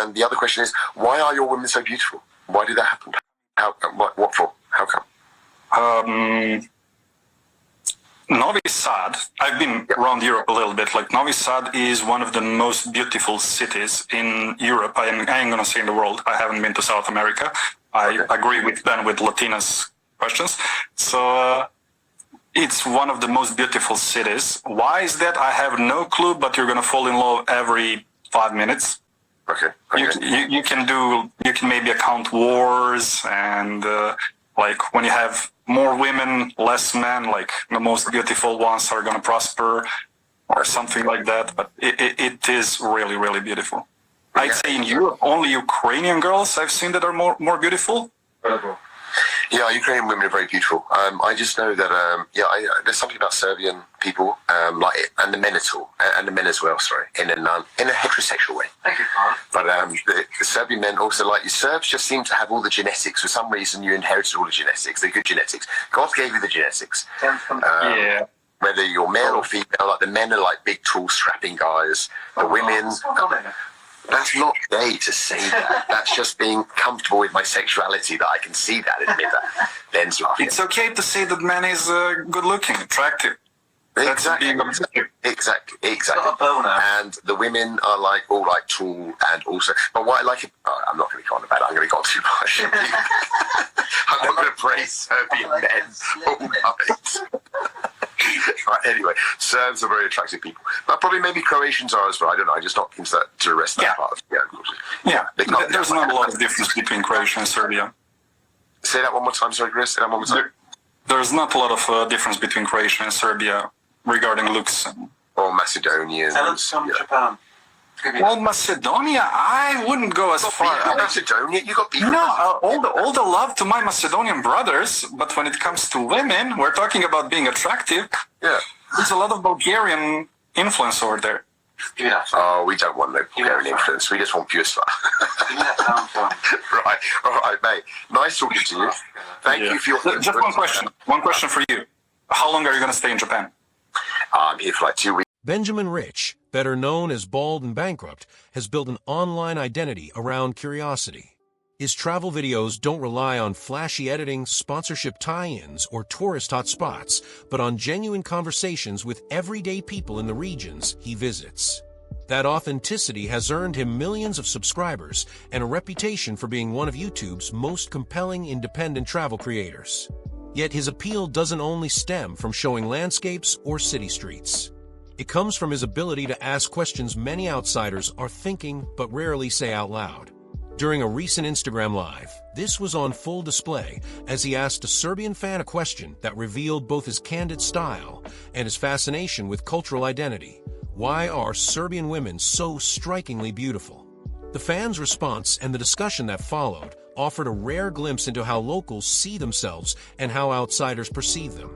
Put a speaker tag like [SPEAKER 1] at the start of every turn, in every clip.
[SPEAKER 1] And the other question is, why are your women so beautiful? Why did that happen? How? What for? How come?
[SPEAKER 2] Novi Sad, I've been around Europe a little bit. Like, Novi Sad is one of the most beautiful cities in Europe. I ain't going to say in the world. I haven't been to South America. I agree with Ben with Latina's questions. So it's one of the most beautiful cities. Why is that? I have no clue, but you're going to fall in love every 5 minutes.
[SPEAKER 1] Okay.
[SPEAKER 2] You can maybe account wars and like when you have more women, less men, like the most beautiful ones are going to prosper or something like that. But it is really, really beautiful. I'd say in Europe, only Ukrainian girls I've seen that are more beautiful.
[SPEAKER 1] Incredible. Yeah, Ukrainian women are very beautiful. I just know that, there's something about Serbian people, and the men and the men as well, sorry, in a heterosexual way.
[SPEAKER 3] Thank you, Carl.
[SPEAKER 1] But the Serbian men also, like you, Serbs just seem to have all the genetics. For some reason, you inherited all the genetics, the good genetics. God gave you the genetics. Whether you're male or female, like the men are like big, tall, strapping guys. The women... That's not gay to say that. That's just being comfortable with my sexuality, that I can see that, admit that. Ben's laughing.
[SPEAKER 2] It's okay to say that man is good looking, attractive.
[SPEAKER 1] Exactly. And the women are like all like tall and also. But what I like, I'm not going to go on about it. I'm going to go on too much. I'm not going to praise Serbian men all night. Right, anyway, Serbs are very attractive people. But probably maybe Croatians are as well. I don't know. I just not into that to the rest of that part.
[SPEAKER 2] There's not a lot of difference between Croatia and Serbia.
[SPEAKER 1] Say that one more time, sorry, Chris. Say that one more time.
[SPEAKER 2] There's not a lot of difference between Croatia and Serbia regarding looks.
[SPEAKER 1] Or Macedonians.
[SPEAKER 3] Tell us from Japan.
[SPEAKER 2] Well, Macedonia, I wouldn't go as far.
[SPEAKER 1] Macedonia, you got people.
[SPEAKER 2] No, all the love to my Macedonian brothers, but when it comes to women, we're talking about being attractive.
[SPEAKER 1] Yeah.
[SPEAKER 2] There's a lot of Bulgarian influence over there.
[SPEAKER 1] Oh, we don't want no Bulgarian influence. We just want pure stuff. Right. All right, mate. Nice talking to you. Thank you for your...
[SPEAKER 2] Just one question. One question for you. How long are you going to stay in Japan?
[SPEAKER 1] I'm here for like 2 weeks.
[SPEAKER 4] Benjamin Rich, better known as Bald and Bankrupt, has built an online identity around curiosity. His travel videos don't rely on flashy editing, sponsorship tie-ins, or tourist hotspots, but on genuine conversations with everyday people in the regions he visits. That authenticity has earned him millions of subscribers and a reputation for being one of YouTube's most compelling independent travel creators. Yet his appeal doesn't only stem from showing landscapes or city streets. It comes from his ability to ask questions many outsiders are thinking but rarely say out loud. During a recent Instagram Live, this was on full display as he asked a Serbian fan a question that revealed both his candid style and his fascination with cultural identity. Why are Serbian women so strikingly beautiful? The fan's response and the discussion that followed offered a rare glimpse into how locals see themselves and how outsiders perceive them.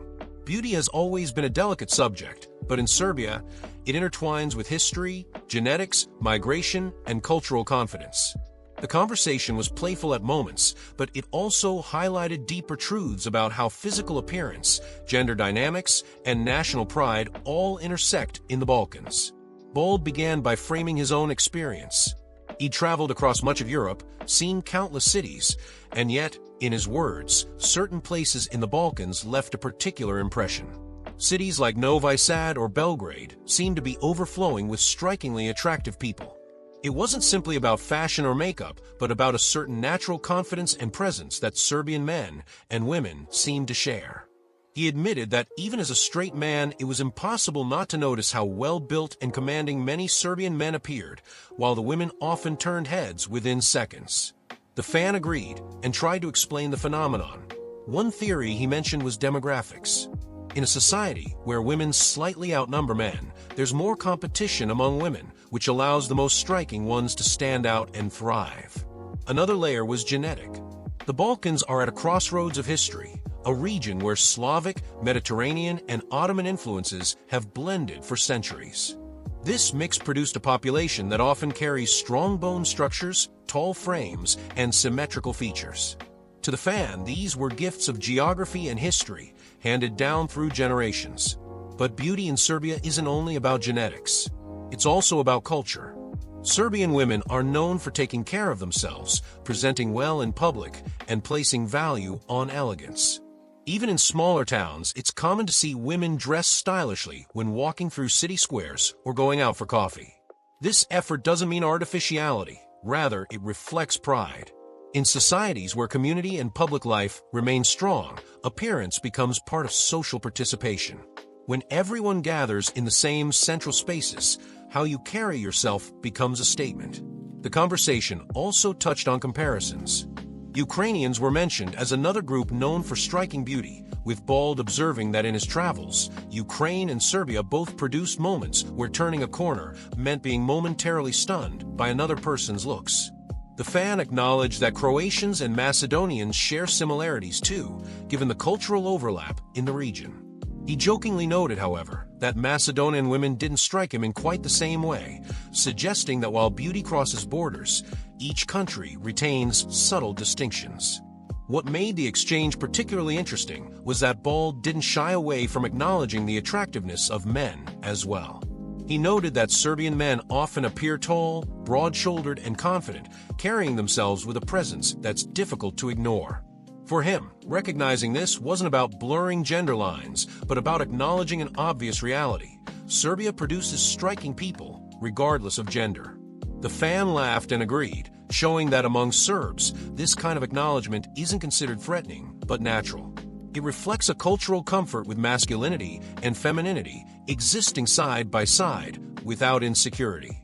[SPEAKER 4] Beauty has always been a delicate subject, but in Serbia, it intertwines with history, genetics, migration, and cultural confidence. The conversation was playful at moments, but it also highlighted deeper truths about how physical appearance, gender dynamics, and national pride all intersect in the Balkans. Bald began by framing his own experience. He traveled across much of Europe, seen countless cities, and yet, in his words, certain places in the Balkans left a particular impression. Cities like Novi Sad or Belgrade seemed to be overflowing with strikingly attractive people. It wasn't simply about fashion or makeup, but about a certain natural confidence and presence that Serbian men and women seemed to share. He admitted that even as a straight man, it was impossible not to notice how well-built and commanding many Serbian men appeared, while the women often turned heads within seconds. The fan agreed and tried to explain the phenomenon. One theory he mentioned was demographics. In a society where women slightly outnumber men, there's more competition among women, which allows the most striking ones to stand out and thrive. Another layer was genetic. The Balkans are at a crossroads of history, a region where Slavic, Mediterranean, and Ottoman influences have blended for centuries. This mix produced a population that often carries strong bone structures, tall frames, and symmetrical features. To the fan, these were gifts of geography and history, handed down through generations. But beauty in Serbia isn't only about genetics. It's also about culture. Serbian women are known for taking care of themselves, presenting well in public, and placing value on elegance. Even in smaller towns, it's common to see women dress stylishly when walking through city squares or going out for coffee. This effort doesn't mean artificiality, rather it reflects pride. In societies where community and public life remain strong, appearance becomes part of social participation. When everyone gathers in the same central spaces, how you carry yourself becomes a statement. The conversation also touched on comparisons. Ukrainians were mentioned as another group known for striking beauty, with Bald observing that in his travels, Ukraine and Serbia both produced moments where turning a corner meant being momentarily stunned by another person's looks. The fan acknowledged that Croatians and Macedonians share similarities too, given the cultural overlap in the region. He jokingly noted, however, that Macedonian women didn't strike him in quite the same way, suggesting that while beauty crosses borders, each country retains subtle distinctions. What made the exchange particularly interesting was that Bald didn't shy away from acknowledging the attractiveness of men as well. He noted that Serbian men often appear tall, broad-shouldered, and confident, carrying themselves with a presence that's difficult to ignore. For him, recognizing this wasn't about blurring gender lines, but about acknowledging an obvious reality. Serbia produces striking people, regardless of gender. The fan laughed and agreed, showing that among Serbs, this kind of acknowledgement isn't considered threatening, but natural. It reflects a cultural comfort with masculinity and femininity existing side by side, without insecurity.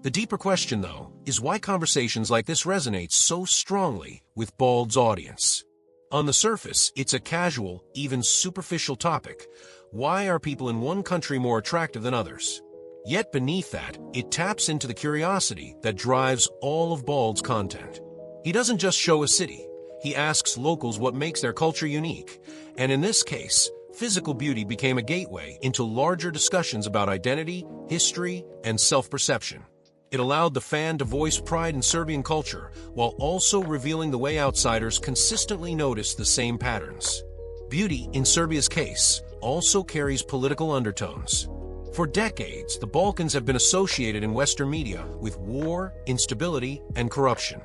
[SPEAKER 4] The deeper question, though, is why conversations like this resonate so strongly with Bald's audience. On the surface, it's a casual, even superficial topic. Why are people in one country more attractive than others? Yet beneath that, it taps into the curiosity that drives all of Bald's content. He doesn't just show a city. He asks locals what makes their culture unique. And in this case, physical beauty became a gateway into larger discussions about identity, history, and self-perception. It allowed the fan to voice pride in Serbian culture, while also revealing the way outsiders consistently notice the same patterns. Beauty, in Serbia's case, also carries political undertones. For decades, the Balkans have been associated in Western media with war, instability, and corruption.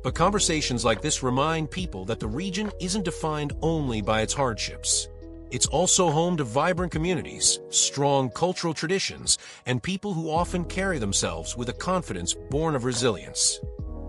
[SPEAKER 4] But conversations like this remind people that the region isn't defined only by its hardships. It's also home to vibrant communities, strong cultural traditions, and people who often carry themselves with a confidence born of resilience.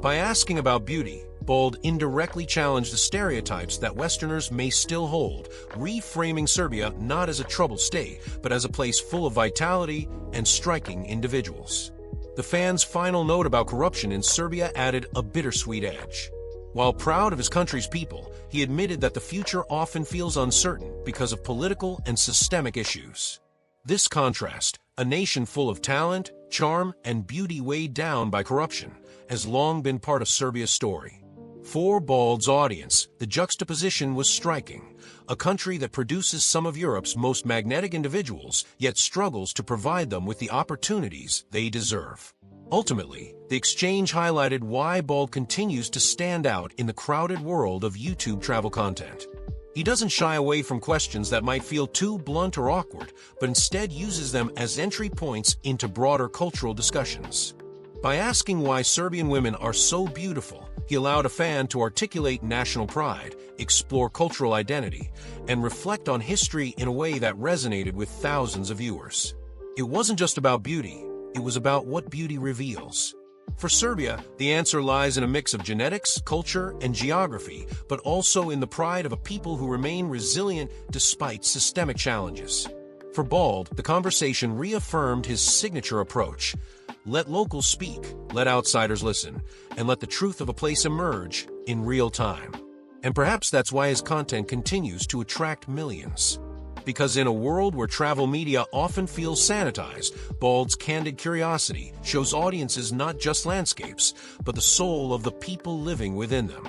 [SPEAKER 4] By asking about beauty, Bald indirectly challenged the stereotypes that Westerners may still hold, reframing Serbia not as a troubled state, but as a place full of vitality and striking individuals. The fan's final note about corruption in Serbia added a bittersweet edge. While proud of his country's people, he admitted that the future often feels uncertain because of political and systemic issues. This contrast, a nation full of talent, charm, and beauty weighed down by corruption, has long been part of Serbia's story. For Bald's audience, the juxtaposition was striking. A country that produces some of Europe's most magnetic individuals, yet struggles to provide them with the opportunities they deserve. Ultimately, the exchange highlighted why Bald continues to stand out in the crowded world of YouTube travel content. He doesn't shy away from questions that might feel too blunt or awkward, but instead uses them as entry points into broader cultural discussions. By asking why Serbian women are so beautiful, he allowed a fan to articulate national pride, explore cultural identity, and reflect on history in a way that resonated with thousands of viewers. It wasn't just about beauty. It was about what beauty reveals. For Serbia, the answer lies in a mix of genetics, culture, and geography, but also in the pride of a people who remain resilient despite systemic challenges. For Bald, the conversation reaffirmed his signature approach. Let locals speak, let outsiders listen, and let the truth of a place emerge in real time. And perhaps that's why his content continues to attract millions. Because in a world where travel media often feels sanitized, Bald's candid curiosity shows audiences not just landscapes, but the soul of the people living within them.